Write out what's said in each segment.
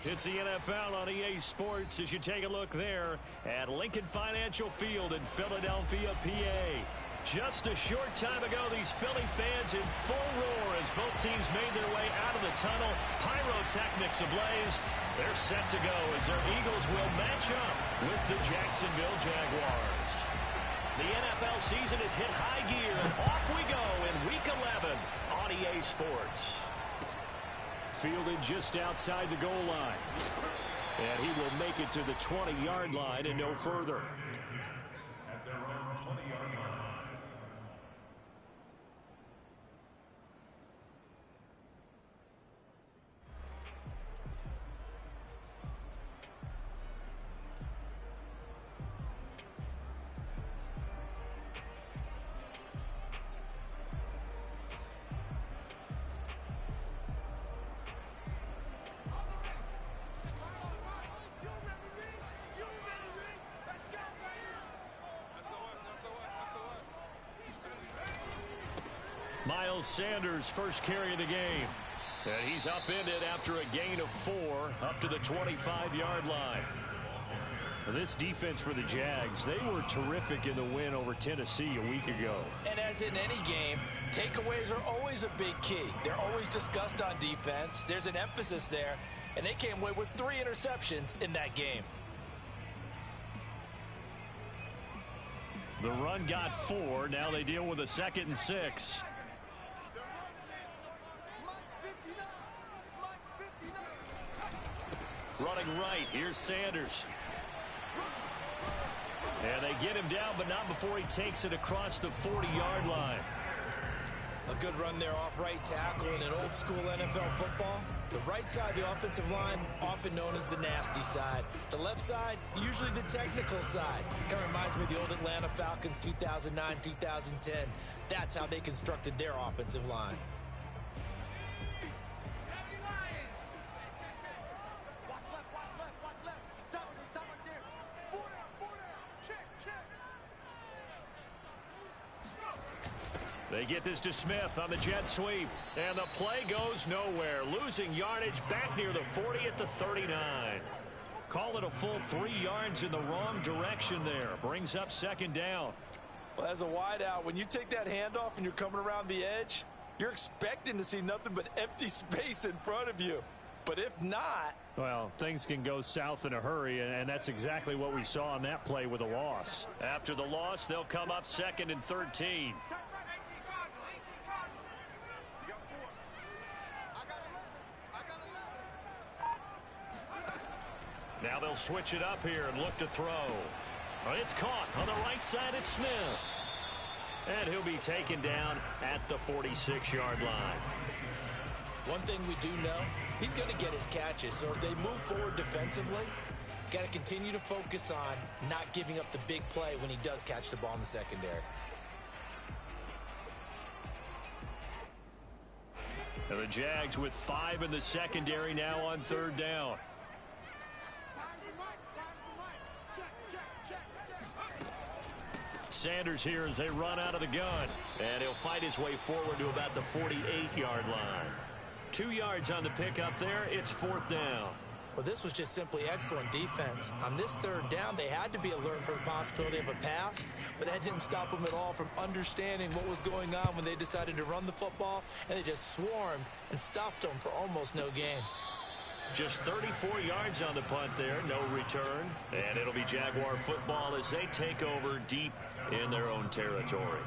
It's the NFL on EA Sports as you take a look there at Lincoln Financial Field in Philadelphia, PA. Just a short time ago, these Philly fans in full roar as both teams made their way out of the tunnel. Pyrotechnics ablaze. They're set to go as their Eagles will match up with the Jacksonville Jaguars. The NFL season has hit high gear, and off we go in Week 11 on EA Sports. Fielded just outside the goal line. And he will make it to the 20-yard line and no further. At their own 20-yard line. Miles Sanders' first carry of the game. And he's upended after a gain of 4 up to the 25-yard line. This defense for the Jags, they were terrific in the win over Tennessee a week ago. And as in any game, takeaways are always a big key. They're always discussed on defense. There's an emphasis there, and they came away with 3 interceptions in that game. The run got 4. Now they deal with a 2nd and 6. Running right, here's Sanders. And they get him down, but not before he takes it across the 40-yard line. A good run there off right tackle in an old-school NFL football. The right side of the offensive line, often known as the nasty side. The left side, usually the technical side. Kind of reminds me of the old Atlanta Falcons 2009-2010. That's how they constructed their offensive line. They get this to Smith on the jet sweep. And the play goes nowhere. Losing yardage back near the 40 at the 39. Call it a full 3 yards in the wrong direction there. Brings up 2nd down. Well, as a wideout, when you take that handoff and you're coming around the edge, you're expecting to see nothing but empty space in front of you. But if not... well, things can go south in a hurry, and that's exactly what we saw on that play with a loss. After the loss, they'll come up 2nd and 13. Now they'll switch it up here and look to throw. Well, it's caught on the right side at Smith. And he'll be taken down at the 46-yard line. One thing we do know, he's going to get his catches. So as they move forward defensively, got to continue to focus on not giving up the big play when he does catch the ball in the secondary. And the Jags with 5 in the secondary now on 3rd down. Sanders here as they run out of the gun. And he'll fight his way forward to about the 48-yard line. 2 yards on the pickup there. It's 4th down. Well, this was just simply excellent defense. On this 3rd down, they had to be alert for the possibility of a pass, but that didn't stop them at all from understanding what was going on when they decided to run the football, and they just swarmed and stopped them for almost no gain. Just 34 yards on the punt there, no return. And it'll be Jaguar football as they take over deep in their own territory.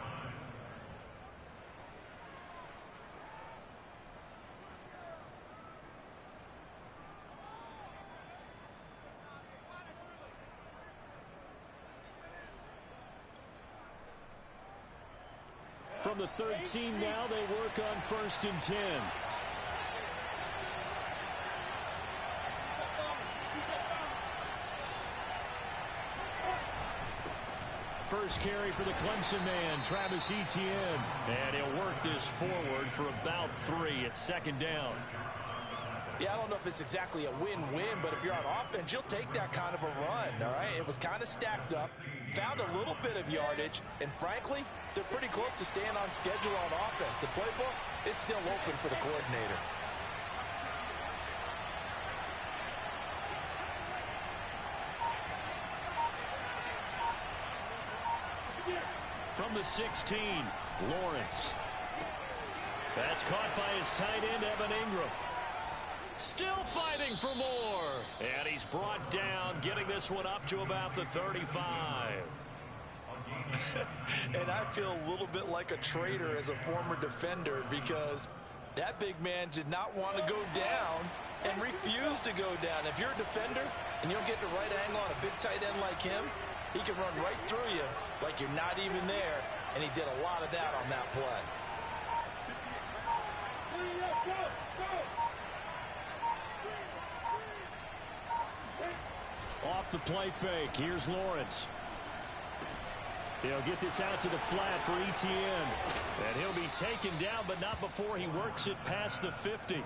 From the 13 now, they work on 1st and 10. First carry for the Clemson man, Travis Etienne. And he'll work this forward for about 3 at 2nd down. Yeah, I don't know if it's exactly a win-win, but if you're on offense, you'll take that kind of a run, all right? It was kind of stacked up, found a little bit of yardage, and frankly, they're pretty close to staying on schedule on offense. The playbook is still open for the coordinator. from the 16. Lawrence. That's caught by his tight end, Evan Ingram. Still fighting for more. And he's brought down, getting this one up to about the 35. And I feel a little bit like a traitor as a former defender because that big man did not want to go down and refused to go down. If you're a defender and you don't get the right angle on a big tight end like him, he can run right through you like you're not even there. And he did a lot of that on that play. Off the play fake. Here's Lawrence. He'll get this out to the flat for Etienne. And he'll be taken down, but not before he works it past the 50.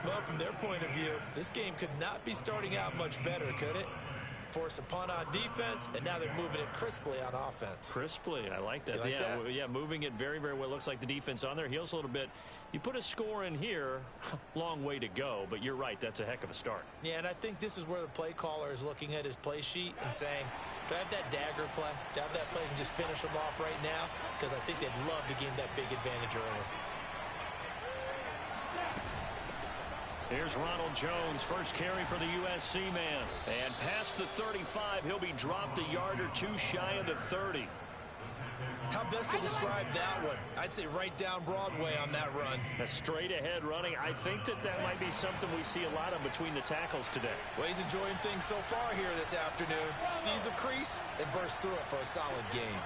Well, from their point of view, this game could not be starting out much better, could it? Force a punt on defense, and now they're moving it crisply on offense. Crisply, I like that. Like that? Yeah, moving it very, very well. Looks like the defense on their heels a little bit. You put a score in here, long way to go, but you're right, that's a heck of a start. Yeah, and I think this is where the play caller is looking at his play sheet and saying, do I have that dagger play? Do I have that play and just finish them off right now? Because I think they'd love to gain that big advantage early. Here's Ronald Jones, first carry for the USC man. And past the 35, he'll be dropped a yard or two shy of the 30. How best to describe that one? I'd say right down Broadway on that run. A straight ahead running. I think that might be something we see a lot of between the tackles today. Well, he's enjoying things so far here this afternoon. Sees a crease and bursts through it for a solid gain.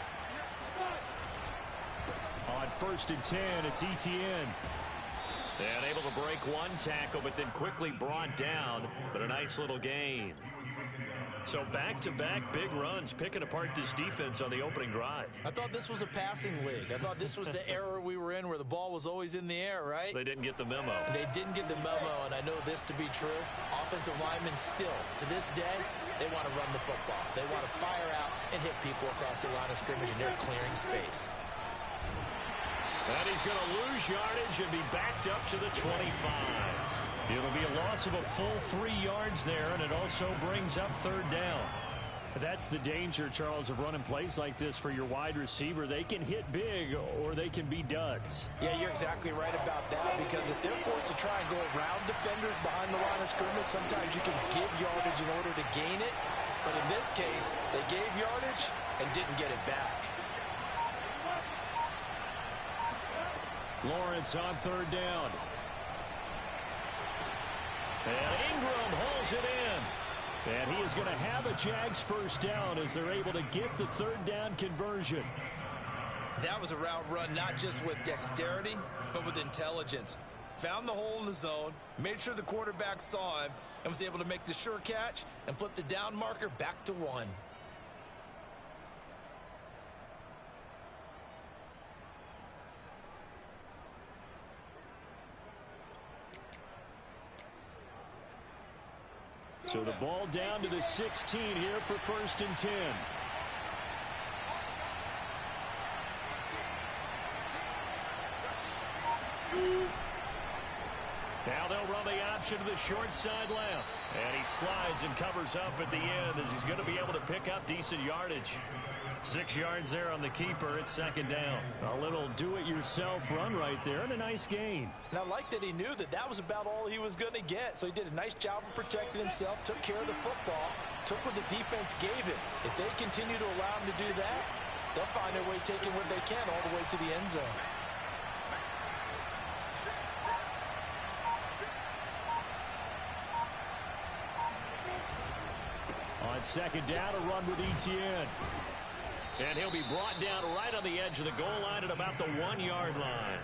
On 1st and 10, it's Etienne. And able to break one tackle, but then quickly brought down. But a nice little gain. So back-to-back big runs, picking apart this defense on the opening drive. I thought this was a passing league. I thought this was the era we were in where the ball was always in the air, right? They didn't get the memo. And they didn't get the memo, and I know this to be true. Offensive linemen still, to this day, they want to run the football. They want to fire out and hit people across the line of scrimmage, and they're clearing space. And he's going to lose yardage and be backed up to the 25. It'll be a loss of a full 3 yards there, and it also brings up 3rd down. That's the danger, Charles, of running plays like this for your wide receiver. They can hit big or they can be duds. Yeah, you're exactly right about that, because if they're forced to try and go around defenders behind the line of scrimmage, sometimes you can give yardage in order to gain it. But in this case, they gave yardage and didn't get it back. Lawrence on 3rd down. And Ingram hauls it in. And he is going to have a Jags first down as they're able to get the 3rd down conversion. That was a route run not just with dexterity, but with intelligence. Found the hole in the zone, made sure the quarterback saw him, and was able to make the sure catch and flip the down marker back to 1. So the ball down to the 16 here for 1st and 10. Now they'll run the option to the short side left. And he slides and covers up at the end as he's going to be able to pick up decent yardage. 6 yards there on the keeper. It's 2nd down. A little do-it-yourself run right there and a nice gain. And I like that he knew that was about all he was going to get. So he did a nice job of protecting himself, took care of the football, took what the defense gave him. If they continue to allow him to do that, they'll find their way taking what they can all the way to the end zone. On 2nd down, a run with Etienne. And he'll be brought down right on the edge of the goal line at about the 1-yard line.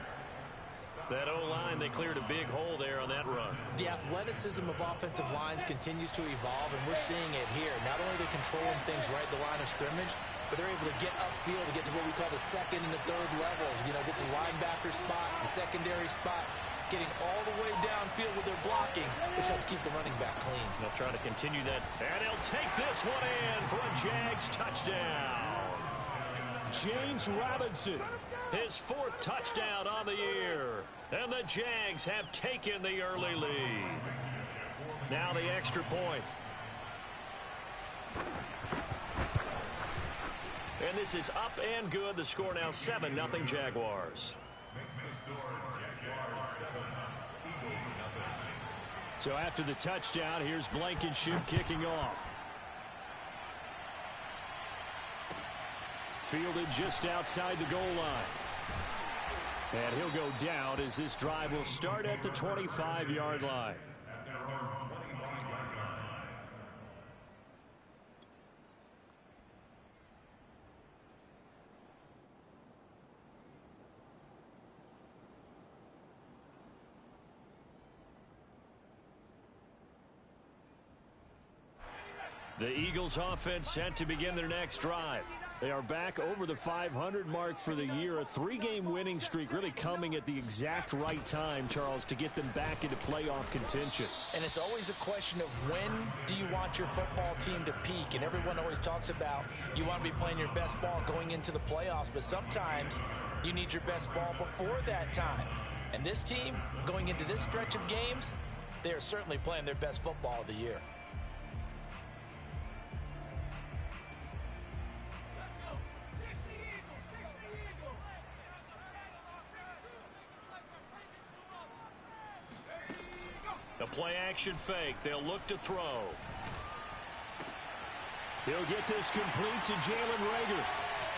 That O-line, they cleared a big hole there on that run. The athleticism of offensive lines continues to evolve, and we're seeing it here. Not only are they controlling things right at the line of scrimmage, but they're able to get upfield to get to what we call the 2nd and the 3rd levels. You know, get to linebacker spot, the secondary spot, getting all the way downfield with their blocking, which helps keep the running back clean. They'll try to continue that. And he'll take this one in for a Jags touchdown. James Robinson, his 4th touchdown on the year. And the Jags have taken the early lead. Now the extra point. And this is up and good. The score now 7-0 Jaguars. Makes the score Jaguars 7, Eagles 0. So after the touchdown, here's Blankenship kicking off. Fielded just outside the goal line. And he'll go down as this drive will start at the 25-yard line. At their own 25-yard line. The Eagles offense set to begin their next drive. They are back over the 500 mark for the year. A 3-game winning streak really coming at the exact right time, Charles, to get them back into playoff contention. And it's always a question of when do you want your football team to peak? And everyone always talks about you want to be playing your best ball going into the playoffs, but sometimes you need your best ball before that time. And this team, going into this stretch of games, they are certainly playing their best football of the year. The play-action fake. They'll look to throw. He'll get this complete to Jalen Reagor.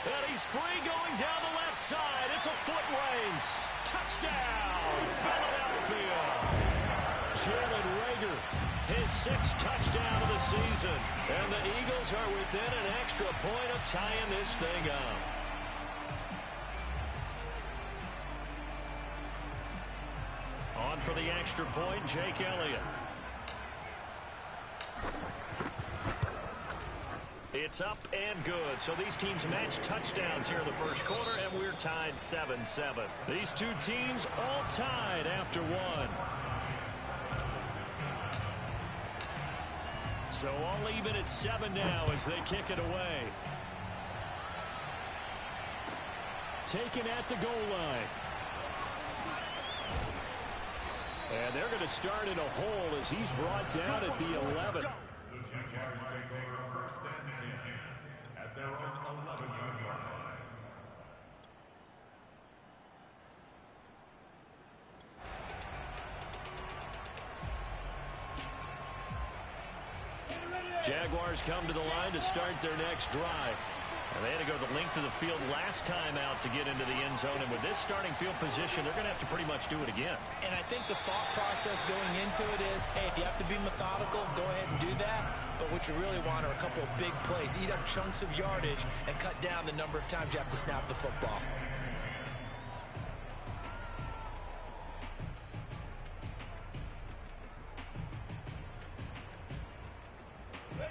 And he's free going down the left side. It's a foot race. Touchdown, Philadelphia. Jalen Reagor, his 6th touchdown of the season. And the Eagles are within an extra point of tying this thing up. On for the extra point, Jake Elliott. It's up and good. So these teams match touchdowns here in the first quarter, and we're tied 7-7. These two teams all tied after one. So all even at 7 now as they kick it away. Taken at the goal line. And they're going to start in a hole as he's brought down at the 11. The Jaguars take over 1st and 10 at their own 11-yard line. Jaguars come to the line to start their next drive. And they had to go the length of the field last time out to get into the end zone. And with this starting field position, they're going to have to pretty much do it again. And I think the thought process going into it is, hey, if you have to be methodical, go ahead and do that. But what you really want are a couple of big plays. Eat up chunks of yardage and cut down the number of times you have to snap the football.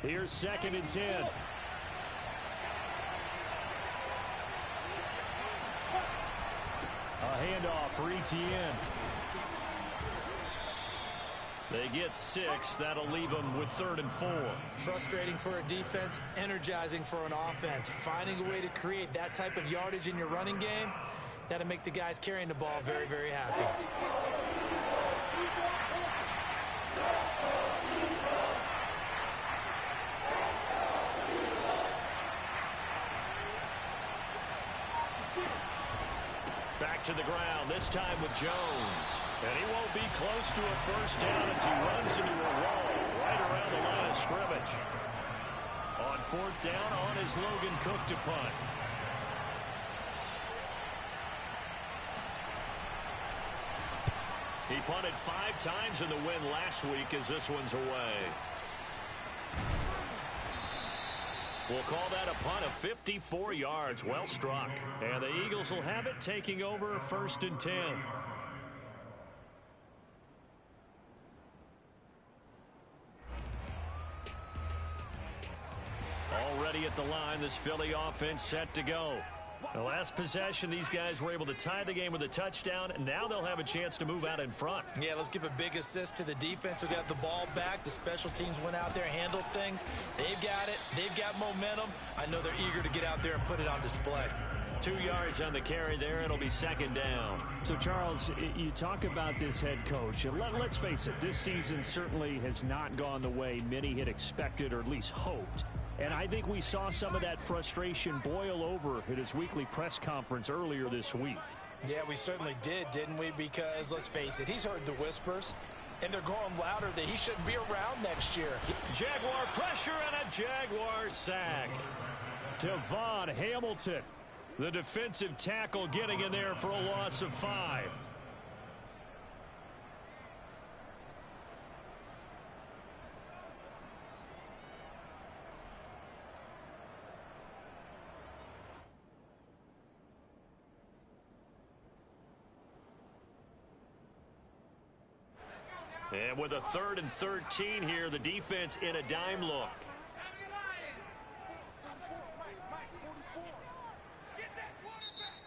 Here's 2nd and 10. A handoff for Etienne. They get 6. That'll leave them with 3rd and 4. Frustrating for a defense, energizing for an offense. Finding a way to create that type of yardage in your running game, that'll make the guys carrying the ball very, very happy. Back to the ground, this time with Jones. And he won't be close to a first down as he runs into a wall right around the line of scrimmage. On 4th down, on is Logan Cook to punt. He punted 5 times in the win last week as this one's away. We'll call that a punt of 54 yards. Well struck. And the Eagles will have it, taking over 1st and 10. Already at the line, this Philly offense set to go. The last possession, these guys were able to tie the game with a touchdown, and now they'll have a chance to move out in front. Yeah, let's give a big assist to the defense who got the ball back. The special teams went out there, handled things. They've got it. They've got momentum. I know they're eager to get out there and put it on display. 2 yards on the carry there. It'll be 2nd down. So, Charles, you talk about this head coach. And let's face it, this season certainly has not gone the way many had expected or at least hoped. And I think we saw some of that frustration boil over at his weekly press conference earlier this week. Yeah, we certainly did, didn't we? Because, let's face it, he's heard the whispers, and they're growing louder that he shouldn't be around next year. Jaguar pressure and a Jaguar sack. Devon Hamilton, the defensive tackle, getting in there for a loss of 5. And with a 3rd and 13 here, the defense in a dime look.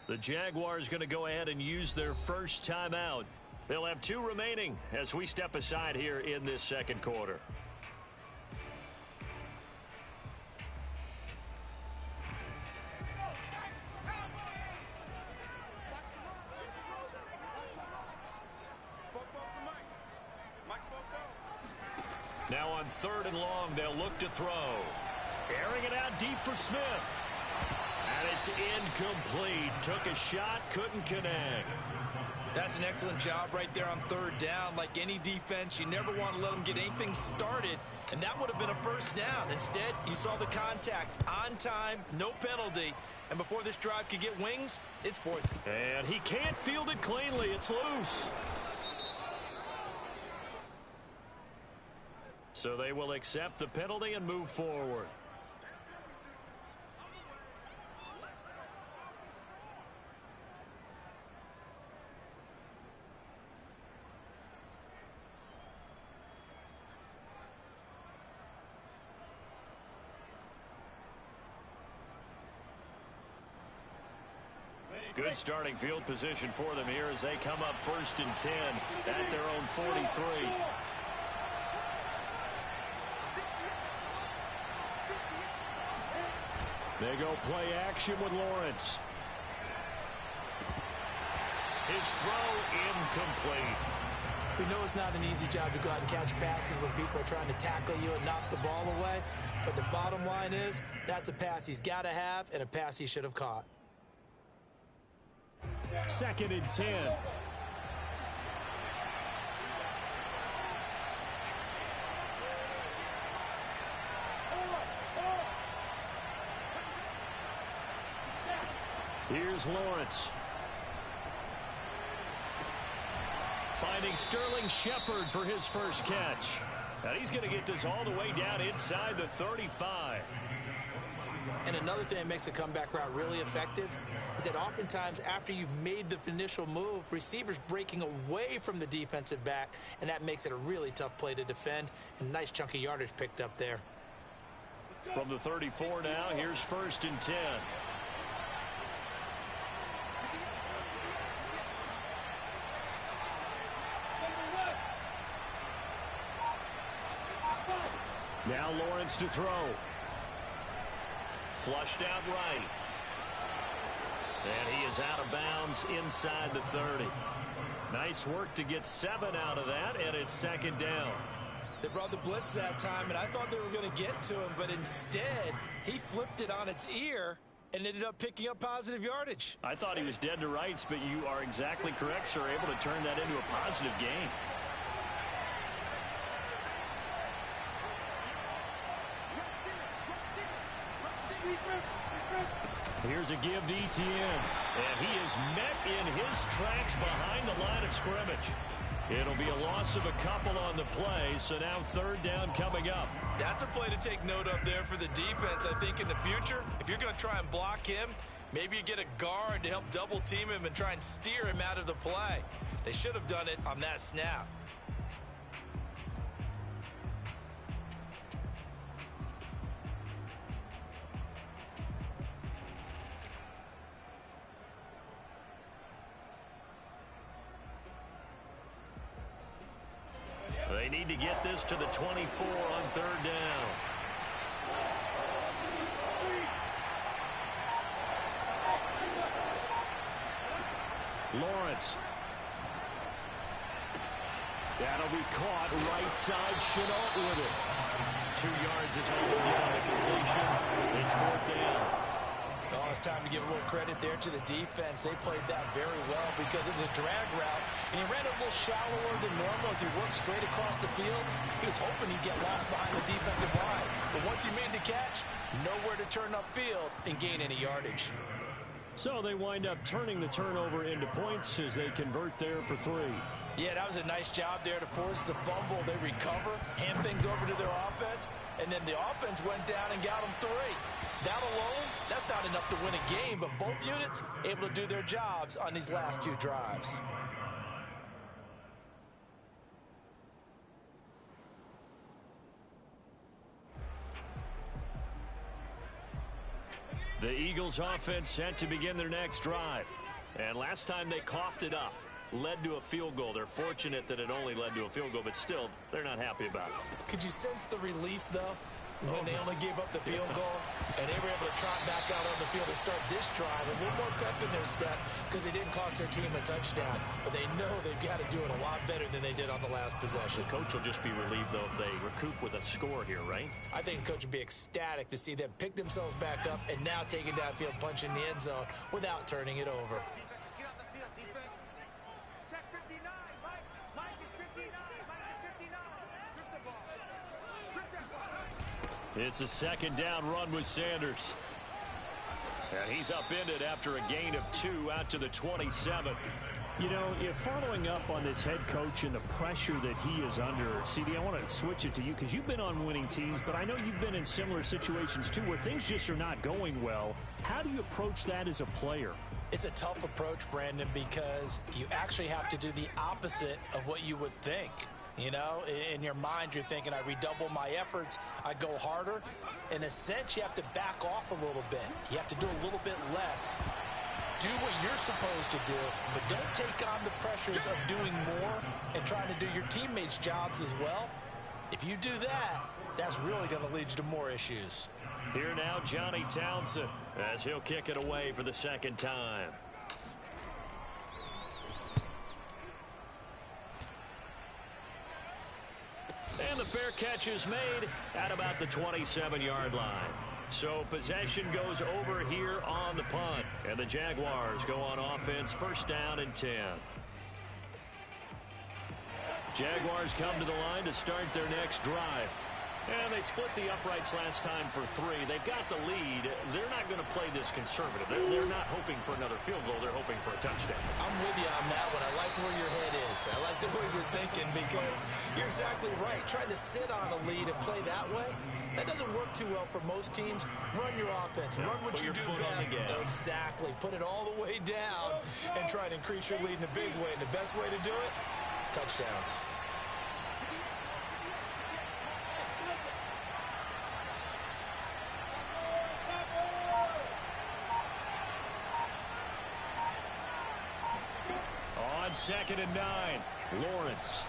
The Jaguars going to go ahead and use their first timeout. They'll have 2 remaining as we step aside here in this second quarter. Now on 3rd and long, they'll look to throw. Airing it out deep for Smith. And it's incomplete. Took a shot, couldn't connect. That's an excellent job right there on 3rd down. Like any defense, you never want to let them get anything started, and that would have been a first down. Instead, you saw the contact on time, no penalty, and before this drive could get wings, it's 4th. And he can't field it cleanly. It's loose. So they will accept the penalty and move forward. Good starting field position for them here as they come up 1st and 10 at their own 43. they go play action with Lawrence. His throw incomplete. We know it's not an easy job to go out and catch passes when people are trying to tackle you and knock the ball away. But the bottom line is, that's a pass he's got to have and a pass he should have caught. 2nd and 10. Here's Lawrence. Finding Sterling Shepard for his first catch. And he's going to get this all the way down inside the 35. And another thing that makes a comeback route really effective is that oftentimes after you've made the initial move, receivers breaking away from the defensive back, and that makes it a really tough play to defend, and nice chunk of yardage picked up there. From the 34 now, here's 1st and 10. Now Lawrence to throw. Flushed out right. And he is out of bounds inside the 30. Nice work to get 7 out of that, and it's 2nd down. They brought the blitz that time, and I thought they were going to get to him, but instead, he flipped it on its ear and ended up picking up positive yardage. I thought he was dead to rights, but you are exactly correct, sir, able to turn that into a positive gain. Here's a give to Etienne, and he is met in his tracks behind the line of scrimmage. It'll be a loss of a couple on the play, so now 3rd down coming up. That's a play to take note of there for the defense, I think, in the future. If you're going to try and block him, maybe you get a guard to help double team him and try and steer him out of the play. They should have done it on that snap. They need to get this to the 24 on 3rd down. Lawrence. That'll be caught right side. Chenault with it. 2 yards is all they get on the completion. It's 4th down. Oh, it's time to give a little credit there to the defense. They played that very well because it was a drag route, and he ran a little shallower than normal as he worked straight across the field. He was hoping he'd get lost behind the defensive line, but once he made the catch, nowhere to turn upfield and gain any yardage. So they wind up turning the turnover into points as they convert there for 3. Yeah, that was a nice job there to force the fumble. They recover, hand things over to their offense, and then the offense went down and got them 3. That alone, that's not enough to win a game, but both units able to do their jobs on these last 2 drives. The Eagles offense set to begin their next drive. And last time they coughed it up, led to a field goal. They're fortunate that it only led to a field goal, but still, they're not happy about it. Could you sense the relief, though, when they only gave up the field goal and they were able to trot back out on the field and start this drive? A little more pep in their step because they didn't cost their team a touchdown, but they know they've got to do it a lot better than they did on the last possession. The coach will just be relieved, though, if they recoup with a score here, right? I think the coach would be ecstatic to see them pick themselves back up and now take it downfield, punch in the end zone without turning it over. It's a 2nd down run with Sanders. And he's upended after a gain of 2 out to the 27. You know, if following up on this head coach and the pressure that he is under, CD, I want to switch it to you because you've been on winning teams, but I know you've been in similar situations too where things just are not going well. How do you approach that as a player? It's a tough approach, Brandon, because you actually have to do the opposite of what you would think. You know, in your mind, you're thinking, I redouble my efforts, I go harder. In a sense, you have to back off a little bit. You have to do a little bit less. Do what you're supposed to do, but don't take on the pressures of doing more and trying to do your teammates' jobs as well. If you do that, that's really going to lead you to more issues. Here now, Johnny Townsend, as he'll kick it away for the 2nd time. And the fair catch is made at about the 27-yard line. So possession goes over here on the punt. And the Jaguars go on offense, 1st down and 10. Jaguars come to the line to start their next drive. And they split the uprights last time for 3. They've got the lead. They're not going to play this conservative. They're not hoping for another field goal. They're hoping for a touchdown. I'm with you on that one. I like where your head is. I like the way you're thinking because you're exactly right. Trying to sit on a lead and play that way, that doesn't work too well for most teams. Run your offense. Run what you do best. Exactly. Put it all the way down and try to increase your lead in a big way. And the best way to do it, touchdowns. On 2nd and 9, Lawrence.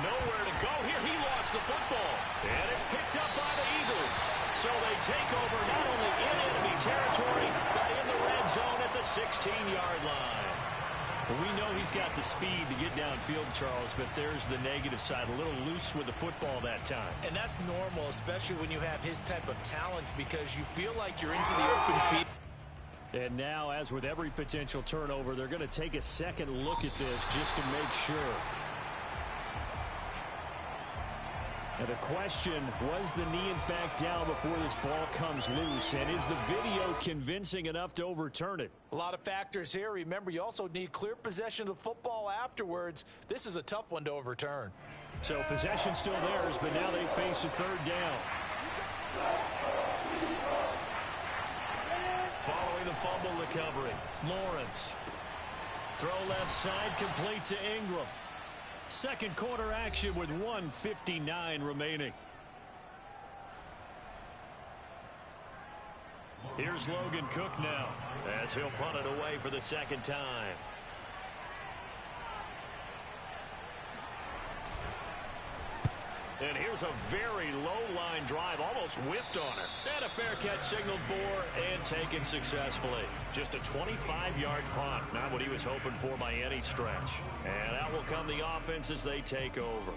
Nowhere to go here. He lost the football. And it's picked up by the Eagles. So they take over not only in enemy territory, but in the red zone at the 16-yard line. Well, we know he's got the speed to get downfield, Charles, but there's the negative side. A little loose with the football that time. And that's normal, especially when you have his type of talents, because you feel like you're into the open field. And now, as with every potential turnover, they're going to take a second look at this just to make sure. And the question, was the knee in fact down before this ball comes loose? And is the video convincing enough to overturn it? A lot of factors here. Remember, you also need clear possession of the football afterwards. This is a tough one to overturn. So possession still theirs, but now they face a 3rd down. Following the fumble recovery, Lawrence. Throw left side, complete to Ingram. 2nd quarter action with 1:59 remaining. Here's Logan Cook now, as he'll punt it away for the 2nd time. And here's a very low-line drive, almost whiffed on it. And a fair catch signaled for and taken successfully. Just a 25-yard punt, not what he was hoping for by any stretch. And that will come the offense as they take over.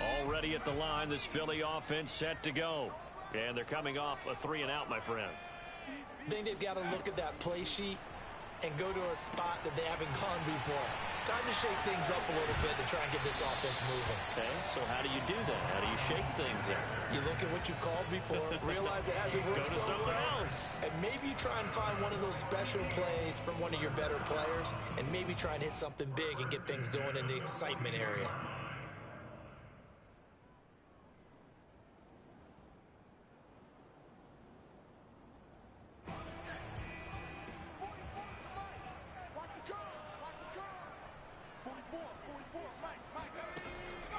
Already at the line, this Philly offense set to go. And they're coming off a 3-and-out, my friend. I think they've got to look at that play sheet and go to a spot that they haven't gone before. Time to shake things up a little bit to try and get this offense moving. Okay, so how do you do that? How do you shake things up? You look at what you've called before, realize it hasn't worked so well. Go to something else. And maybe you try and find one of those special plays from one of your better players, and maybe try and hit something big and get things going in the excitement area.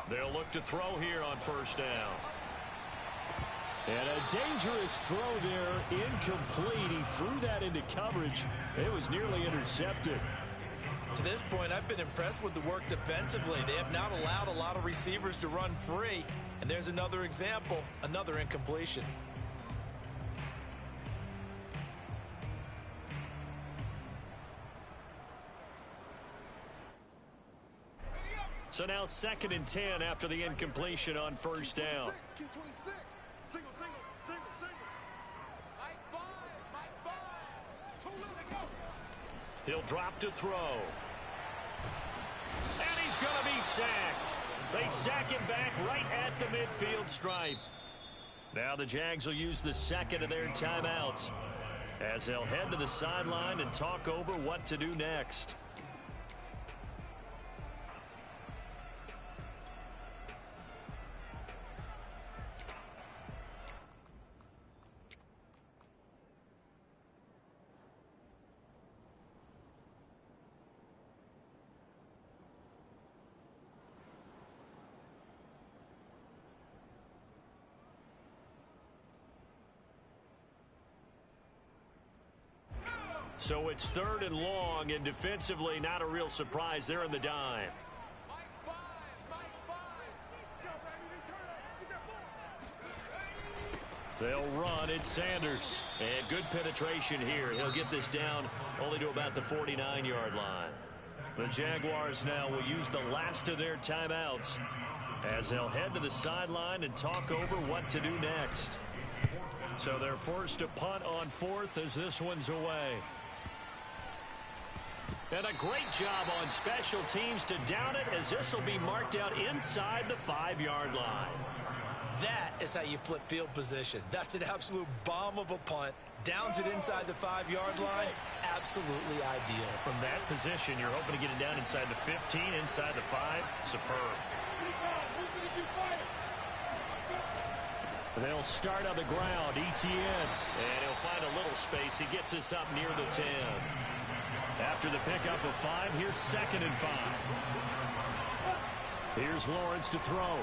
They'll look to throw here on first down. And a dangerous throw there, incomplete. He threw that into coverage. It was nearly intercepted. To this point, I've been impressed with the work defensively. They have not allowed a lot of receivers to run free. And there's another example, another incompletion. So now 2nd and 10 after the incompletion on first down. He'll drop to throw. And he's going to be sacked. They sack him back right at the midfield stripe. Now the Jags will use the second of their timeouts as they'll head to the sideline and talk over what to do next. So it's 3rd and long, and defensively not a real surprise. They're in the dime. They'll run. It's Sanders. And good penetration here. He'll get this down only to about the 49-yard line. The Jaguars now will use the last of their timeouts as they'll head to the sideline and talk over what to do next. So they're forced to punt on 4th as this one's away. And a great job on special teams to down it as this will be marked out inside the 5-yard line. That is how you flip field position. That's an absolute bomb of a punt. Downs it inside the 5-yard line. Absolutely ideal. From that position, you're hoping to get it down inside the 15, inside the 5. Superb. They'll start on the ground. ETN. And he'll find a little space. He gets us up near the 10. After the pickup of 5, here's 2nd and 5. Here's Lawrence to throw.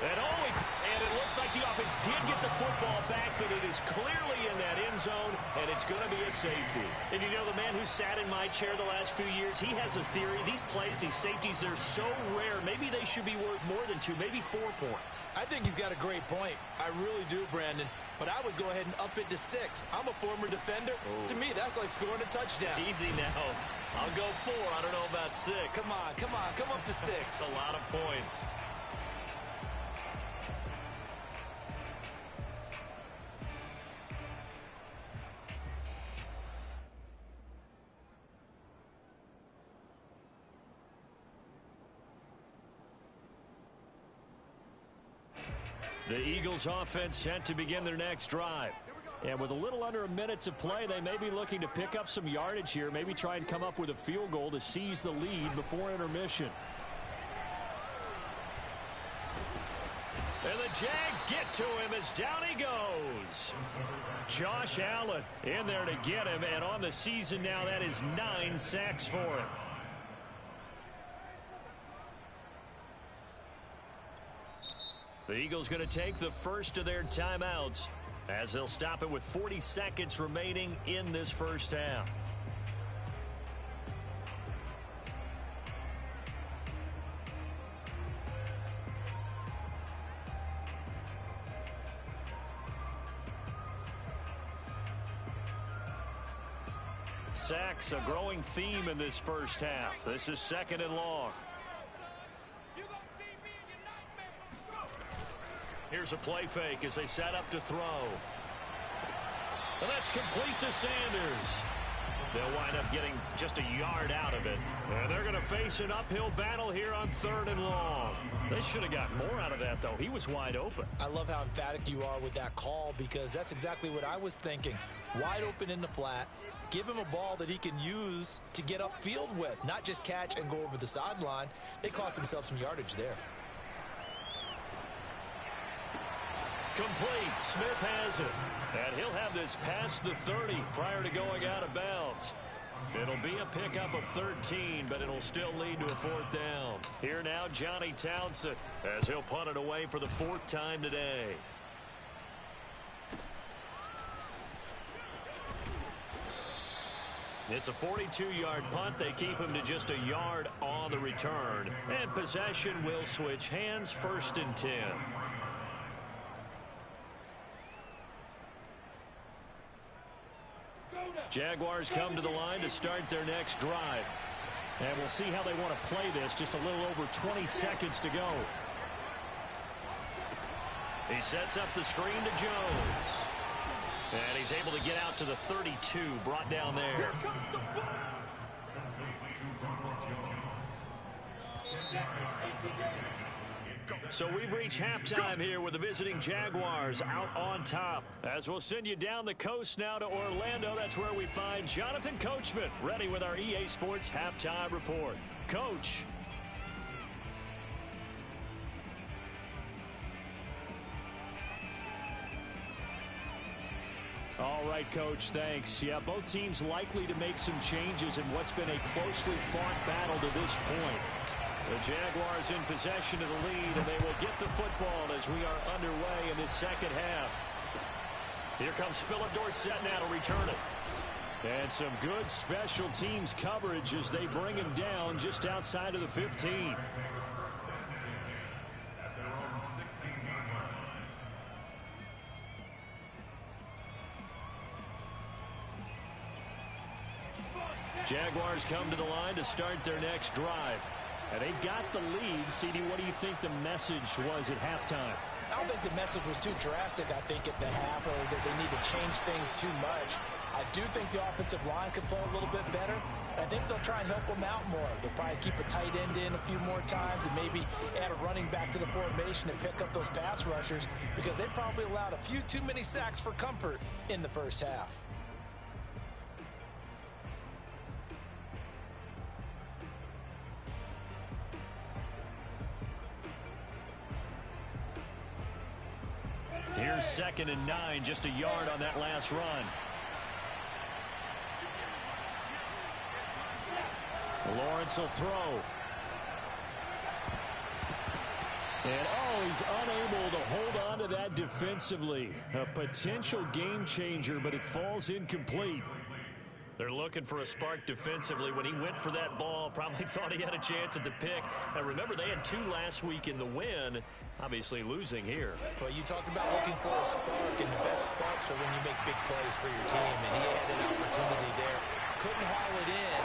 And it looks like the offense did get the football back, but it is clearly in that end zone, and it's going to be a safety. And you know, the man who sat in my chair the last few years, he has a theory. These plays, these safeties, they're so rare. Maybe they should be worth more than 2, maybe 4 points. I think he's got a great point. I really do, Brandon. But I would go ahead and up it to 6. I'm a former defender. To me, that's like scoring a touchdown. Easy now. I'll go 4. I don't know about 6. Come on. Come up to 6. That's a lot of points. The Eagles offense set to begin their next drive. And with a little under a minute to play, they may be looking to pick up some yardage here, maybe try and come up with a field goal to seize the lead before intermission. And the Jags get to him as down he goes. Josh Allen in there to get him, and on the season now, that is 9 sacks for him. The Eagles going to take the first of their timeouts as they'll stop it with 40 seconds remaining in this first half. Sacks, a growing theme in this first half. This is 2nd and long. Here's a play fake as they set up to throw. And that's complete to Sanders. They'll wind up getting just a yard out of it. And they're going to face an uphill battle here on 3rd and long. They should have got more out of that, though. He was wide open. I love how emphatic you are with that call, because that's exactly what I was thinking. Wide open in the flat. Give him a ball that he can use to get upfield with, not just catch and go over the sideline. They cost themselves some yardage there. Complete. Smith has it. And he'll have this past the 30 prior to going out of bounds. It'll be a pickup of 13, but it'll still lead to a 4th down. Here now, Johnny Townsend, as he'll punt it away for the 4th time today. It's a 42-yard punt. They keep him to just a yard on the return. And possession will switch hands, 1st and 10. Jaguars come to the line to start their next drive. And we'll see how they want to play this. Just a little over 20 seconds to go. He sets up the screen to Jones. And he's able to get out to the 32, brought down there. So we've reached halftime here with the visiting Jaguars out on top. As we'll send you down the coast now to Orlando, that's where we find Jonathan Coachman, ready with our EA Sports Halftime Report. Coach. All right, Coach, thanks. Yeah, both teams likely to make some changes in what's been a closely fought battle to this point. The Jaguars in possession of the lead, and they will get the football as we are underway in this second half. Here comes Philip Dorsett now to return it. And some good special teams coverage as they bring him down just outside of the 15. Jaguars come to the line to start their next drive. And they've got the lead. CD, what do you think the message was at halftime? I don't think the message was too drastic, I think, at the half, or that they need to change things too much. I do think the offensive line can play a little bit better. I think they'll try and help them out more. They'll probably keep a tight end in a few more times and maybe add a running back to the formation and pick up those pass rushers, because they probably allowed a few too many sacks for comfort in the first half. Here's 2nd and 9, just a yard on that last run. Lawrence will throw. And, he's unable to hold on to that defensively. A potential game changer, but it falls incomplete. They're looking for a spark defensively. When he went for that ball, probably thought he had a chance at the pick. And remember, they had 2 last week in the win, obviously losing here. Well, you talked about looking for a spark, and the best sparks are when you make big plays for your team, and he had an opportunity there. Couldn't haul it in,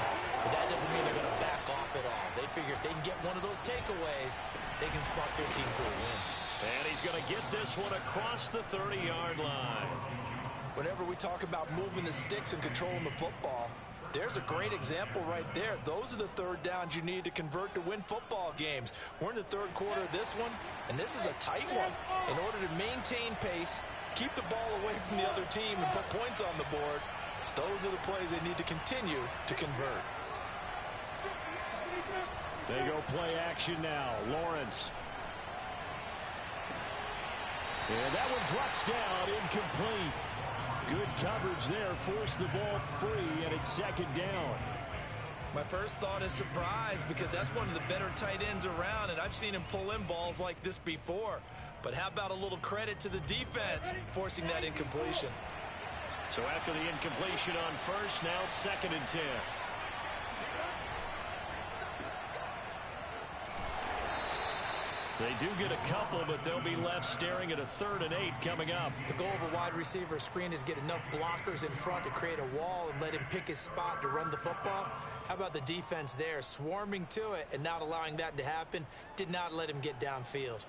but that doesn't mean they're going to back off at all. They figure if they can get one of those takeaways, they can spark their team to a win. And he's going to get this one across the 30-yard line. Whenever we talk about moving the sticks and controlling the football, there's a great example right there. Those are the 3rd downs you need to convert to win football games. We're in the 3rd quarter of this one, and this is a tight one. In order to maintain pace, keep the ball away from the other team, and put points on the board, those are the plays they need to continue to convert. They go play action now. Lawrence. And that one drops down, incomplete. Good coverage there, forced the ball free, and it's 2nd down. My first thought is surprise, because that's one of the better tight ends around, and I've seen him pull in balls like this before. But how about a little credit to the defense forcing that incompletion? So after the incompletion on first, now 2nd and 10. They do get a couple, but they'll be left staring at a 3rd and 8 coming up. The goal of a wide receiver screen is get enough blockers in front to create a wall and let him pick his spot to run the football. How about the defense there, swarming to it and not allowing that to happen? Did not let him get downfield.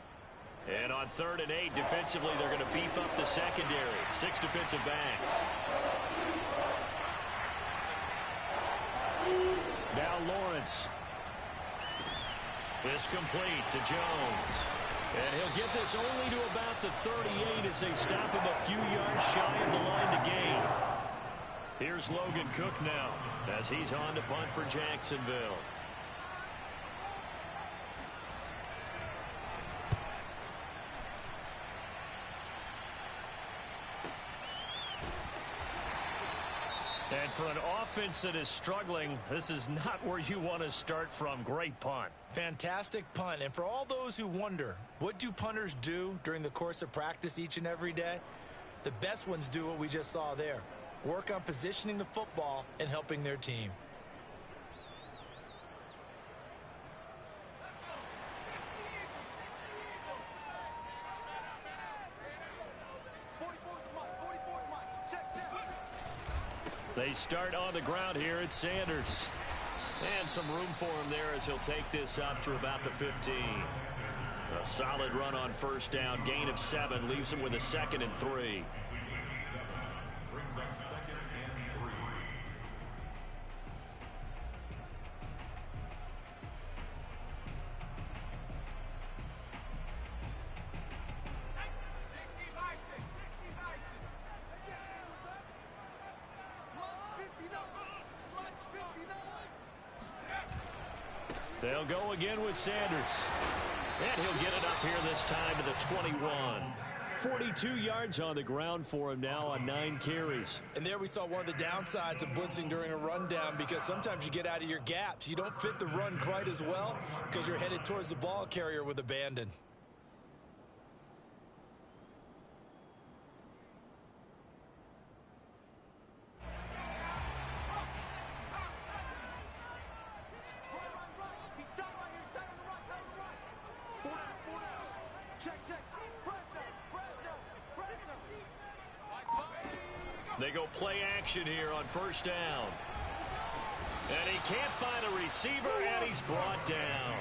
And on 3rd and 8, defensively, they're going to beef up the secondary. 6 defensive backs. Now Lawrence. This complete to Jones. And he'll get this only to about the 38 as they stop him a few yards shy of the line to gain. Here's Logan Cook now as he's on to punt for Jacksonville. And for an offense that is struggling, this is not where you want to start from. Great punt. Fantastic punt. And for all those who wonder, what do punters do during the course of practice each and every day? The best ones do what we just saw there. Work on positioning the football and helping their team. They start on the ground here at Sanders. And some room for him there as he'll take this up to about the 15. A solid run on 1st down. Gain of 7 leaves him with a 2nd and 3. Brings up 2nd and 3. They'll go again with Sanders. And he'll get it up here this time to the 21. 42 yards on the ground for him now on 9 carries. And there we saw one of the downsides of blitzing during a rundown, because sometimes you get out of your gaps. You don't fit the run quite as well because you're headed towards the ball carrier with abandon. They go play action here on 1st down. And he can't find a receiver, and he's brought down.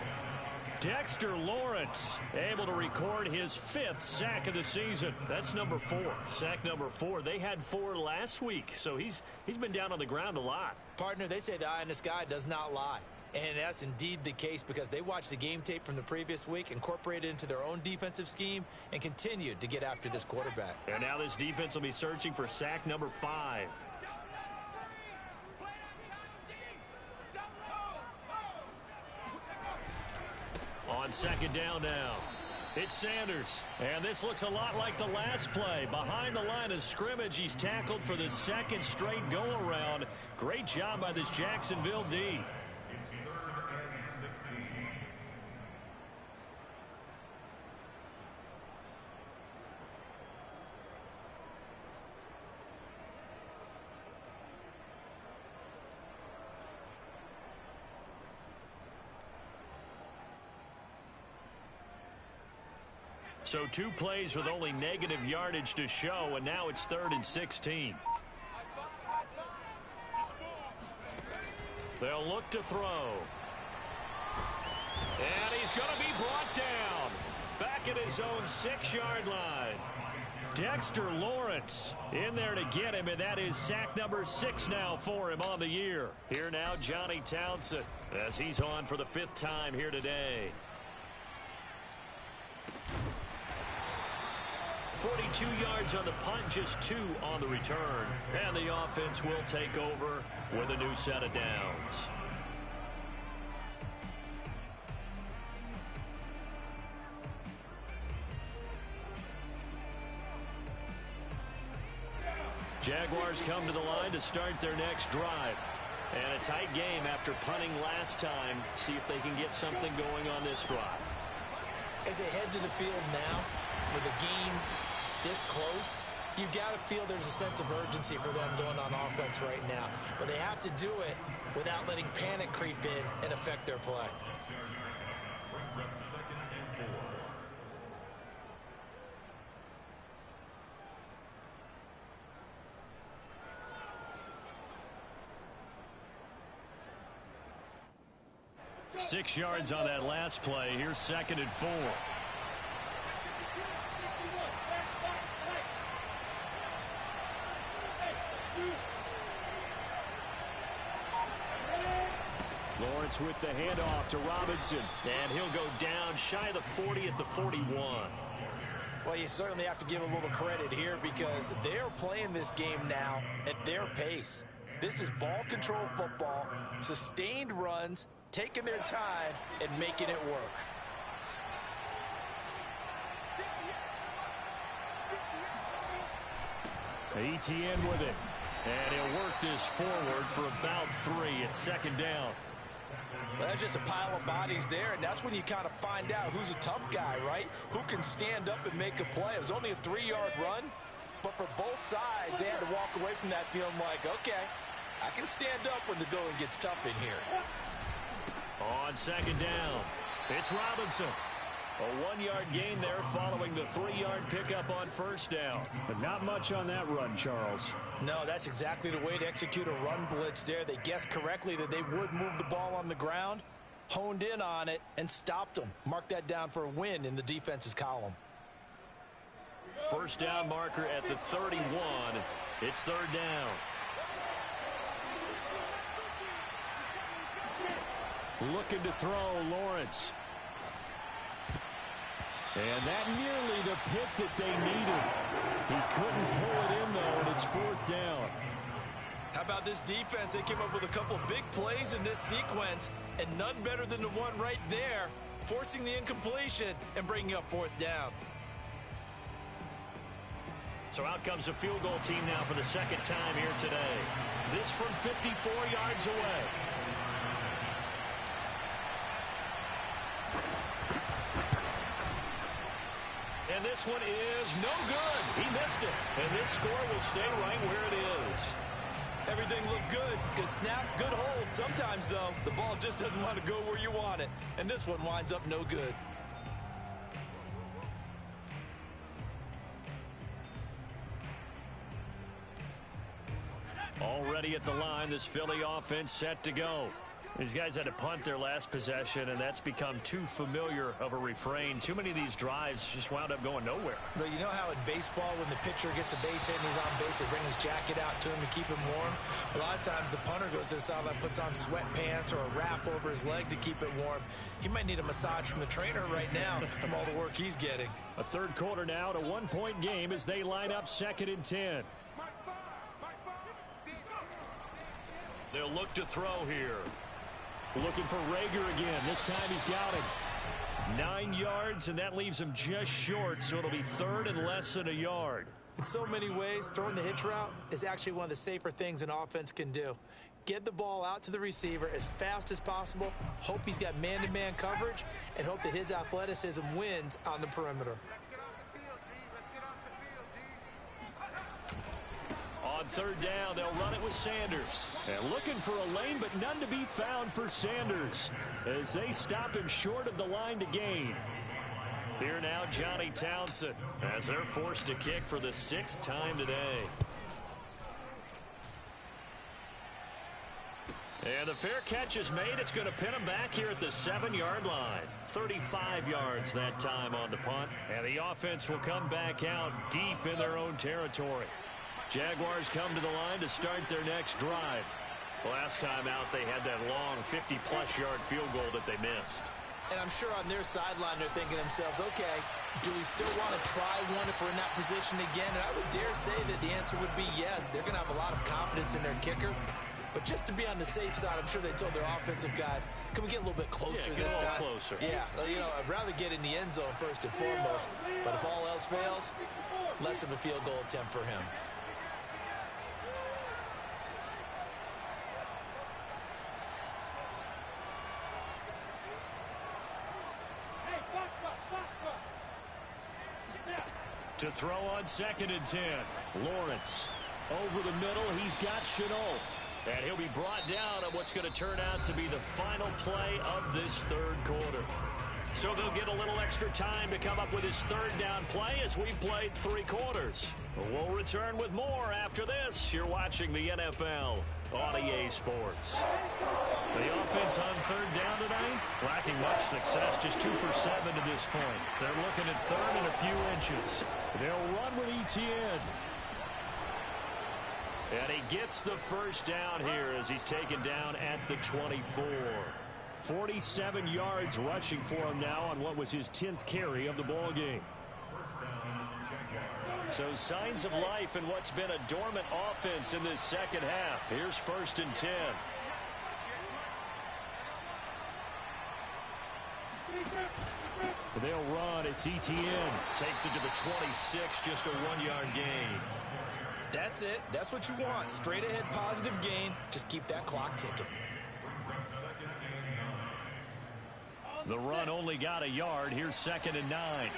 Dexter Lawrence able to record his 5th sack of the season. That's number 4. Sack number 4. They had 4 last week, so he's been down on the ground a lot. Partner, they say the eye in the sky does not lie. And that's indeed the case, because they watched the game tape from the previous week, incorporated it into their own defensive scheme, and continued to get after this quarterback. And now this defense will be searching for sack number 5. On 2nd down now. It's Sanders. And this looks a lot like the last play. Behind the line of scrimmage, he's tackled for the 2nd straight go-around. Great job by this Jacksonville D. So 2 plays with only negative yardage to show, and now it's 3rd and 16. They'll look to throw. And he's going to be brought down. Back at his own 6-yard line. Dexter Lawrence in there to get him, and that is sack number 6 now for him on the year. Here now, Johnny Townsend, as he's on for the 5th time here today. 42 yards on the punt, just 2 on the return. And the offense will take over with a new set of downs. Jaguars come to the line to start their next drive. And a tight game after punting last time. See if they can get something going on this drive. As they head to the field now, with a game this close, you've got to feel there's a sense of urgency for them going on offense right now. But they have to do it without letting panic creep in and affect their play. Brings up 2nd and 4. 6 yards on that last play. Here's 2nd and 4. Lawrence with the handoff to Robinson. And he'll go down shy of the 40 at the 41. Well, you certainly have to give a little credit here because they're playing this game now at their pace. This is ball control football, sustained runs, taking their time and making it work. ETN with it. And he'll work this forward for about 3 at 2nd down. Well, that's just a pile of bodies there, and that's when you kind of find out who's a tough guy, right? Who can stand up and make a play. It was only a 3-yard run, but for both sides, they had to walk away from that feeling like, okay, I can stand up when the going gets tough in here. On 2nd down, it's Robinson. A 1-yard gain there following the 3-yard pickup on 1st down. But not much on that run, Charles. No, that's exactly the way to execute a run blitz there. They guessed correctly that they would move the ball on the ground, honed in on it, and stopped them. Mark that down for a win in the defense's column. 1st down marker at the 31. It's 3rd down. Looking to throw, Lawrence. And that nearly the pick that they needed. He couldn't pull it in, though, and it's 4th down. How about this defense? They came up with a couple of big plays in this sequence, and none better than the one right there, forcing the incompletion and bringing up 4th down. So out comes a field goal team now for the 2nd time here today. This from 54 yards away. And this one is no good. He missed it. And this score will stay right where it is. Everything looked good. Good snap, good hold. Sometimes, though, the ball just doesn't want to go where you want it. And this one winds up no good. Already at the line, this Philly offense set to go. These guys had to punt their last possession, and that's become too familiar of a refrain. Too many of these drives just wound up going nowhere. But you know how in baseball, when the pitcher gets a base hit and he's on base, they bring his jacket out to him to keep him warm? A lot of times the punter goes to the sideline, puts on sweatpants or a wrap over his leg to keep it warm. He might need a massage from the trainer right now from all the work he's getting. A 3rd quarter now, to 1-point game as they line up 2nd and 10. They'll look to throw here. Looking for Rager again. This time he's got him. 9 yards, and that leaves him just short, so it'll be 3rd and less than a yard. In so many ways, throwing the hitch route is actually one of the safer things an offense can do. Get the ball out to the receiver as fast as possible, hope he's got man-to-man coverage, and hope that his athleticism wins on the perimeter. On 3rd down, they'll run it with Sanders. And looking for a lane, but none to be found for Sanders as they stop him short of the line to gain. Here now, Johnny Townsend, as they're forced to kick for the 6th time today. And the fair catch is made. It's going to pin him back here at the 7-yard line. 35 yards that time on the punt. And the offense will come back out deep in their own territory. Jaguars come to the line to start their next drive. Last time out, they had that long 50-plus yard field goal that they missed. And I'm sure on their sideline they're thinking to themselves, okay, do we still want to try one if we're in that position again? And I would dare say that the answer would be yes. They're going to have a lot of confidence in their kicker. But just to be on the safe side, I'm sure they told their offensive guys, can we get a little bit closer this time? Closer. Yeah, you know, I'd rather get in the end zone first and foremost. But if all else fails, less of a field goal attempt for him. To throw on 2nd and 10. Lawrence over the middle. He's got Chenault. And he'll be brought down on what's going to turn out to be the final play of this third quarter. So they'll get a little extra time to come up with his third down play as we've played 3 quarters. We'll return with more after this. You're watching the NFL on EA Sports. The offense on third down tonight, lacking much success, just 2 for 7 to this point. They're looking at third and a few inches. They'll run with Etienne. And he gets the first down here as he's taken down at the 24. 47 yards rushing for him now on what was his 10th carry of the ball game. So signs of life in what's been a dormant offense in this second half. Here's 1st and 10. They'll run. It's Etienne. Takes it to the 26, just a 1-yard gain. That's it. That's what you want. Straight ahead positive gain. Just keep that clock ticking. The run only got a yard. Here's 2nd and 9.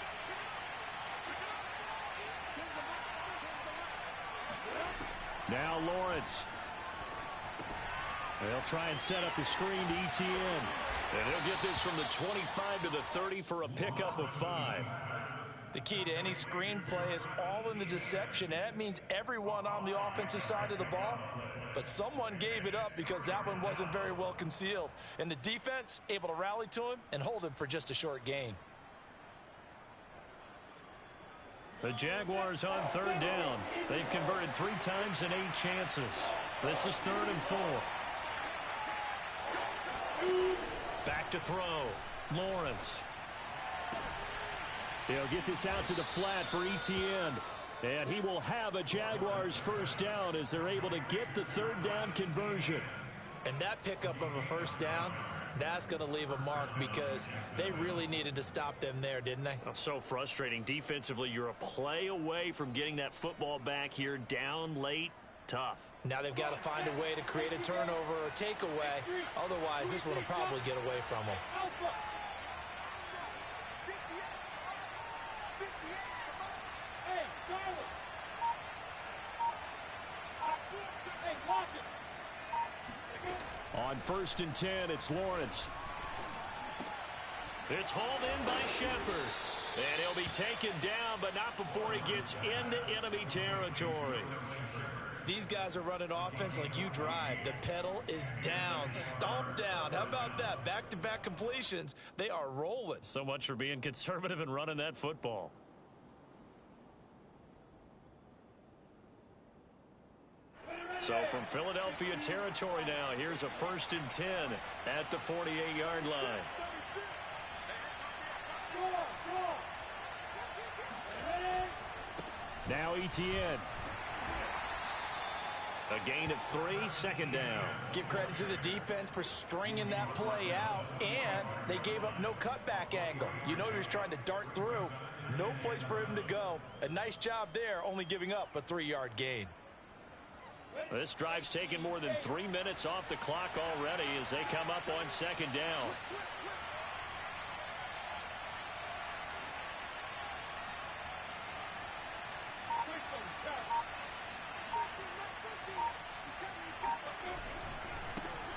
Now Lawrence. They'll try and set up the screen to Etienne. And he'll get this from the 25 to the 30 for a pickup of 5. The key to any screenplay is all in the deception. That means everyone on the offensive side of the ball. But someone gave it up because that one wasn't very well concealed. And the defense able to rally to him and hold him for just a short gain. The Jaguars on 3rd down. They've converted 3 times in 8 chances. This is 3rd and 4. Back to throw. Lawrence. He'll get this out to the flat for Etienne. And he will have a Jaguars first down as they're able to get the 3rd down conversion. And that pickup of a first down, that's going to leave a mark because they really needed to stop them there, didn't they? Oh, so frustrating. Defensively, you're a play away from getting that football back here down late. Tough. Now they've got to find a way to create a turnover or takeaway. Otherwise, this one will probably get away from them. On 1st and 10, it's Lawrence. It's hauled in by Shepard. And he'll be taken down, but not before he gets into enemy territory. These guys are running offense like you drive. The pedal is down, stomped down. How about that? Back-to-back completions. They are rolling. So much for being conservative and running that football. So from Philadelphia territory now, here's a 1st and 10 at the 48-yard line. Now Etienne. A gain of 3, 2nd down. Give credit to the defense for stringing that play out, and they gave up no cutback angle. You know he was trying to dart through. No place for him to go. A nice job there, only giving up a 3-yard gain. This drive's taken more than 3 minutes off the clock already as they come up on 2nd down.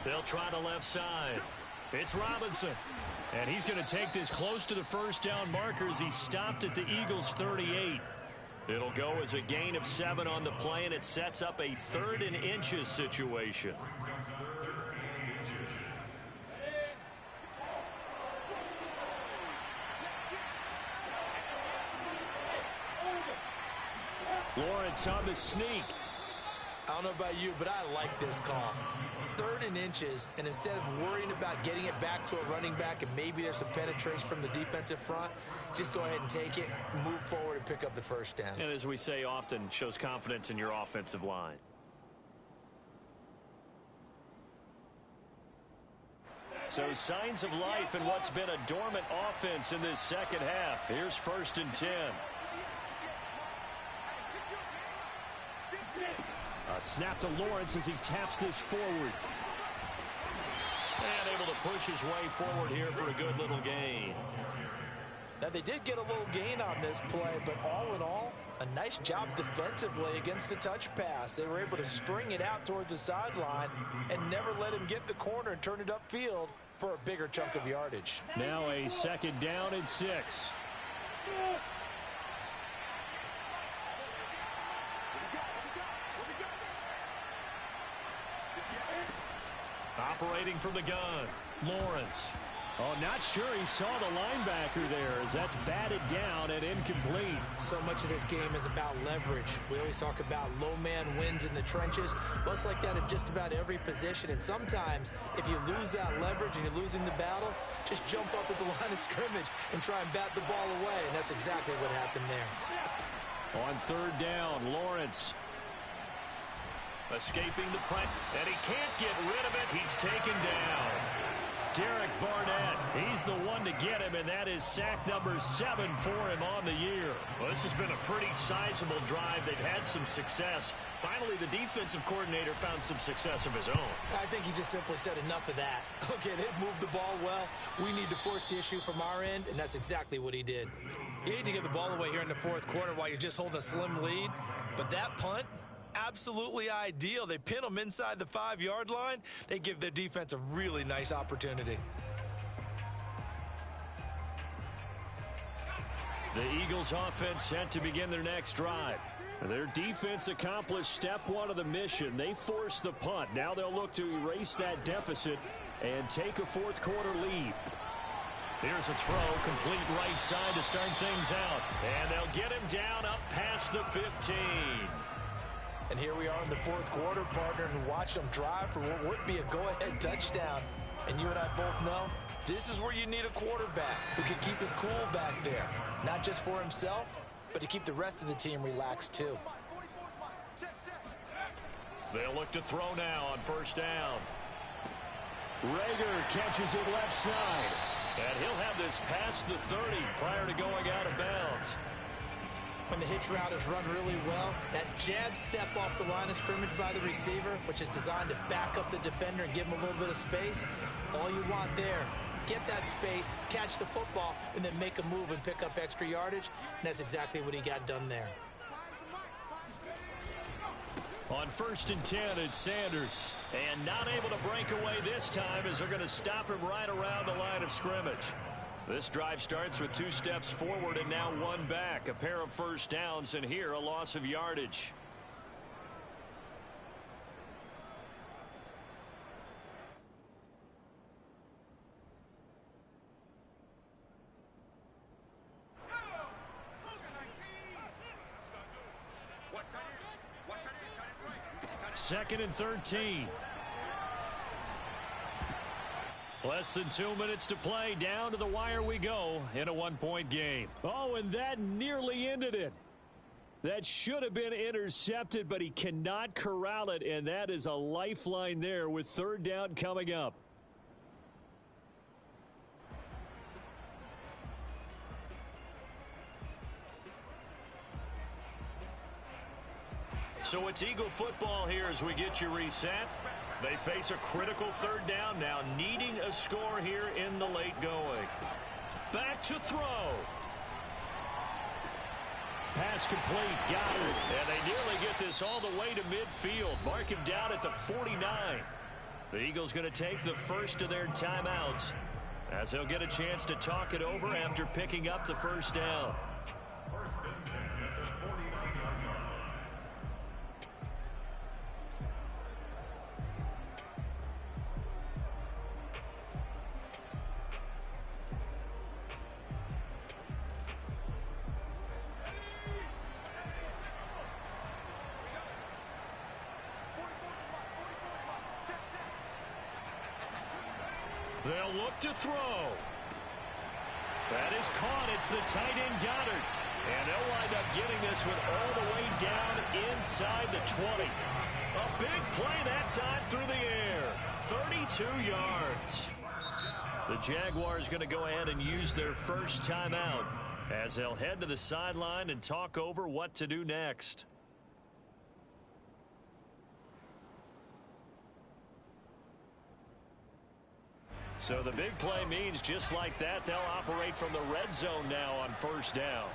They'll try the left side. It's Robinson. And he's going to take this close to the first down marker as he stopped at the Eagles' 38. It'll go as a gain of 7 on the play, and it sets up a 3rd and inches situation. Lawrence on the sneak. I don't know about you, but I like this call. 3rd and inches, and instead of worrying about getting it back to a running back and maybe there's some penetration from the defensive front, just go ahead and take it, move forward, and pick up the first down. And as we say often, shows confidence in your offensive line. So signs of life in what's been a dormant offense in this second half. Here's 1st and 10. A snap to Lawrence as he taps this forward. And able to push his way forward here for a good little gain. Now, they did get a little gain on this play, but all in all, a nice job defensively against the touch pass. They were able to string it out towards the sideline and never let him get the corner and turn it upfield for a bigger chunk of yardage. Now a 2nd down and 6. Operating from the gun, Lawrence. Oh, not sure he saw the linebacker there as that's batted down and incomplete. So much of this game is about leverage. We always talk about low man wins in the trenches. Well, it's like that at just about every position. And sometimes if you lose that leverage and you're losing the battle, just jump up at the line of scrimmage and try and bat the ball away. And that's exactly what happened there. On 3rd down, Lawrence. Escaping the pressure, and he can't get rid of it. He's taken down. Derek Barnett, he's the one to get him, and that is sack number 7 for him on the year. Well, this has been a pretty sizable drive. They've had some success. Finally, the defensive coordinator found some success of his own. I think he just simply said enough of that. Okay, they've moved the ball well. We need to force the issue from our end, and that's exactly what he did. You hate to give the ball away here in the 4th quarter while you're just holding a slim lead, but that punt, absolutely ideal. They pin them inside the 5-yard line. They give their defense a really nice opportunity. The Eagles offense set to begin their next drive. Their defense accomplished step 1 of the mission. They forced the punt. Now they'll look to erase that deficit and take a 4th quarter lead. Here's a throw, complete right side to start things out. And they'll get him down up past the 15. And here we are in the 4th quarter, partner, and watch them drive for what would be a go-ahead touchdown. And you and I both know this is where you need a quarterback who can keep his cool back there. Not just for himself, but to keep the rest of the team relaxed too. They'll look to throw now on 1st down. Rager catches it left side. And he'll have this past the 30 prior to going out of bounds. When the hitch route is run really well, that jab step off the line of scrimmage by the receiver, which is designed to back up the defender and give him a little bit of space, all you want there, get that space, catch the football, and then make a move and pick up extra yardage, and that's exactly what he got done there. On 1st and 10, it's Sanders. And not able to break away this time as they're going to stop him right around the line of scrimmage. This drive starts with 2 steps forward and now 1 back. A pair of 1st downs, and here a loss of yardage. Second and 13. Less than 2 minutes to play. Down to the wire we go in a 1-point game. Oh, and that nearly ended it. That should have been intercepted, but he cannot corral it, and that is a lifeline there with 3rd down coming up. So it's Eagle football here as we get you reset. They face a critical 3rd down now, needing a score here in the late going. Back to throw. Pass complete. Goddard. And they nearly get this all the way to midfield. Mark him down at the 49. The Eagles going to take the first of their timeouts as they'll get a chance to talk it over after picking up the 1st down. They'll look to throw. That is caught. It's the tight end Goddard. And they'll wind up getting this one all the way down inside the 20. A big play that time through the air. 32 yards. The Jaguars going to go ahead and use their first timeout as they'll head to the sideline and talk over what to do next. So the big play means just like that, they'll operate from the red zone now on first down.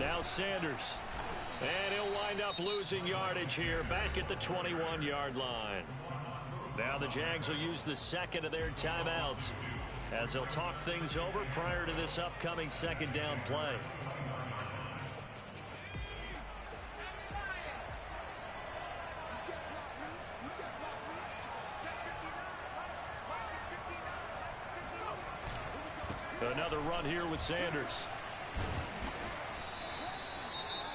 Now Sanders. And he'll wind up losing yardage here back at the 21-yard line. Now the Jags will use the second of their timeouts as they'll talk things over prior to this upcoming second down play. Another run here with Sanders.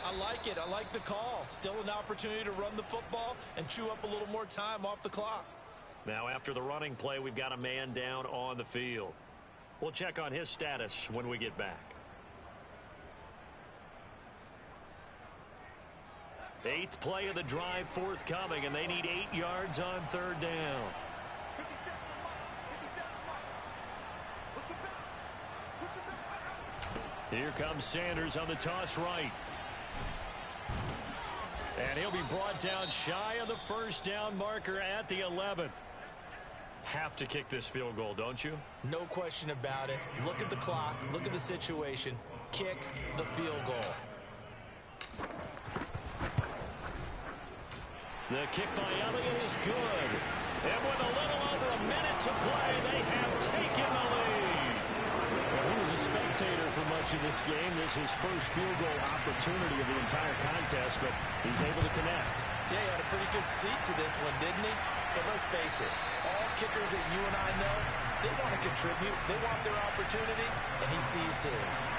I like it. I like the call. Still an opportunity to run the football and chew up a little more time off the clock. Now after the running play, we've got a man down on the field. We'll check on his status when we get back. 8th play of the drive forthcoming, and they need 8 yards on third down. Here comes Sanders on the toss right. And he'll be brought down shy of the first down marker at the 11. Have to kick this field goal, don't you? No question about it. Look at the clock. Look at the situation. Kick the field goal. The kick by Elliott is good. And with a little over a minute to play, they have taken the lead. Well, he was a spectator for much of this game. This is his first field goal opportunity of the entire contest, but he's able to connect. Yeah, he had a pretty good seat to this one, didn't he? But let's face it, all kickers that you and I know, they want to contribute. They want their opportunity, and he seized his.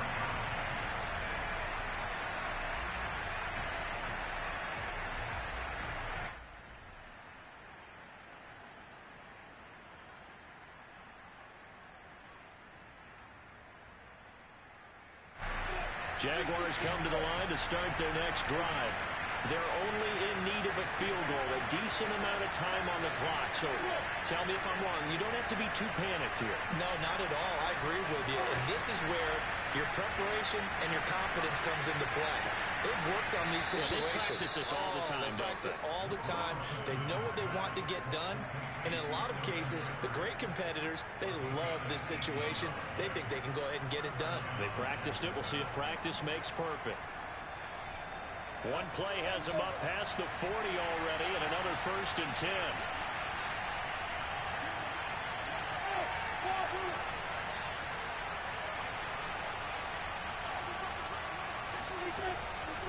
Jaguars come to the line to start their next drive. They're only in need of a field goal, a decent amount of time on the clock. So tell me if I'm wrong. You don't have to be too panicked here. No, not at all. I agree with you. And this is where your preparation and your confidence comes into play. They've worked on these situations. They practice this all the time. They practice it all the time. They know what they want to get done. And in a lot of cases, the great competitors, they love this situation. They think they can go ahead and get it done. They practiced it. We'll see if practice makes perfect. One play has him up past the 40 already, and another 1st and 10.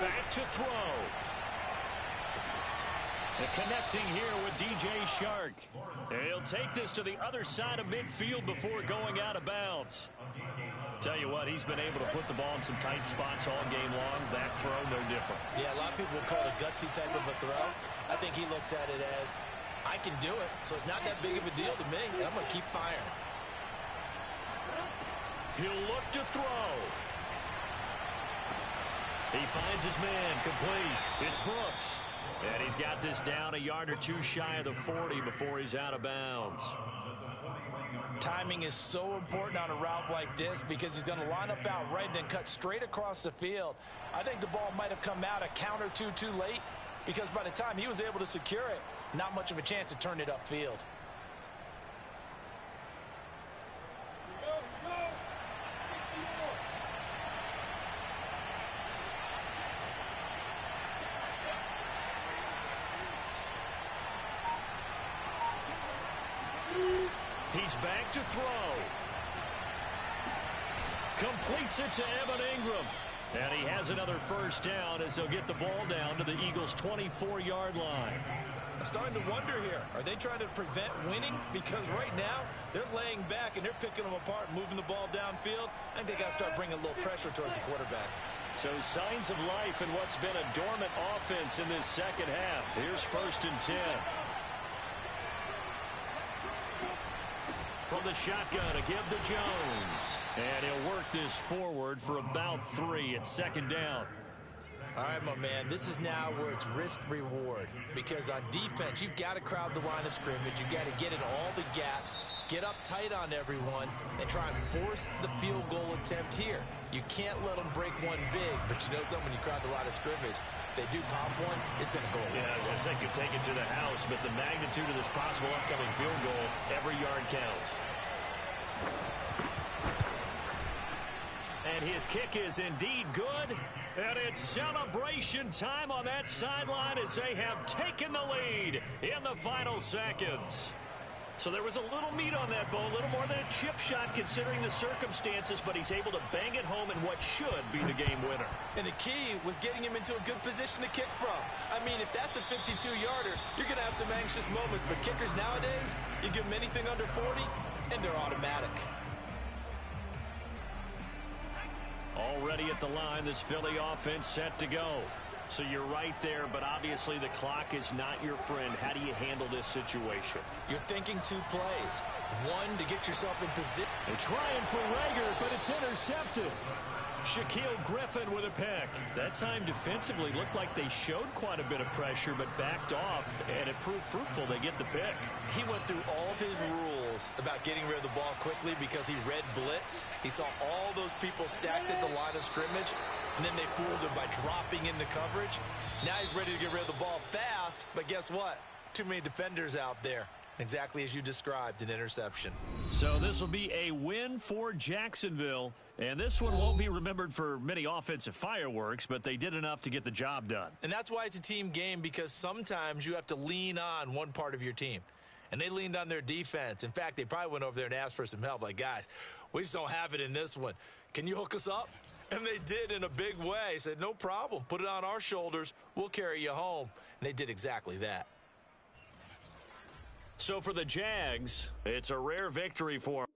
Back to throw. And connecting here with DJ Shark. He'll take this to the other side of midfield before going out of bounds. Tell you what, he's been able to put the ball in some tight spots all game long. That throw, no different. Yeah, a lot of people would call it a gutsy type of a throw. I think he looks at it as, I can do it, so it's not that big of a deal to me, and I'm going to keep firing. He'll look to throw. He finds his man, complete. It's Brooks. And he's got this down a yard or two shy of the 40 before he's out of bounds. Timing is so important on a route like this because he's going to line up out right and then cut straight across the field. I think the ball might have come out a count or two too late because by the time he was able to secure it, not much of a chance to turn it upfield. He's back to throw. Completes it to Evan Ingram. And he has another 1st down as they'll get the ball down to the Eagles' 24-yard line. I'm starting to wonder here, are they trying to prevent winning? Because right now, they're laying back and they're picking them apart, moving the ball downfield. I think they got to start bringing a little pressure towards the quarterback. So signs of life in what's been a dormant offense in this second half. Here's 1st and 10. From the shotgun, a give to Jones. And he'll work this forward for about 3 at 2nd down. All right, my man, this is now where it's risk-reward. Because on defense, you've got to crowd the line of scrimmage. You've got to get in all the gaps, get up tight on everyone, and try and force the field goal attempt here. You can't let them break one big, but you know something, when you crowd a lot of scrimmage, if they do pop one, it's going to go away. Yeah, I was going to say, could take it to the house, but the magnitude of this possible upcoming field goal, every yard counts. And his kick is indeed good. And it's celebration time on that sideline as they have taken the lead in the final seconds. So there was a little meat on that bone, a little more than a chip shot considering the circumstances, but he's able to bang it home in what should be the game winner. And the key was getting him into a good position to kick from. I mean, if that's a 52-yarder, you're going to have some anxious moments, but kickers nowadays, you give them anything under 40, and they're automatic. Already at the line, this Philly offense set to go. So you're right there, but obviously the clock is not your friend. How do you handle this situation? You're thinking two plays. One, to get yourself in position. They're trying for Rager, but it's intercepted. Shaquille Griffin with a pick. That time defensively looked like they showed quite a bit of pressure, but backed off, and it proved fruitful. They get the pick. He went through all of his rules about getting rid of the ball quickly because he read blitz. He saw all those people stacked at the line of scrimmage, and then they fooled him by dropping into coverage. Now he's ready to get rid of the ball fast, but guess what? Too many defenders out there. Exactly as you described, an interception. So this will be a win for Jacksonville, and this one won't be remembered for many offensive fireworks, but they did enough to get the job done. And that's why it's a team game, because sometimes you have to lean on one part of your team. And they leaned on their defense. In fact, they probably went over there and asked for some help. Like, guys, we just don't have it in this one. Can you hook us up? And they did in a big way. Said, no problem. Put it on our shoulders. We'll carry you home. And they did exactly that. So for the Jags, it's a rare victory for them.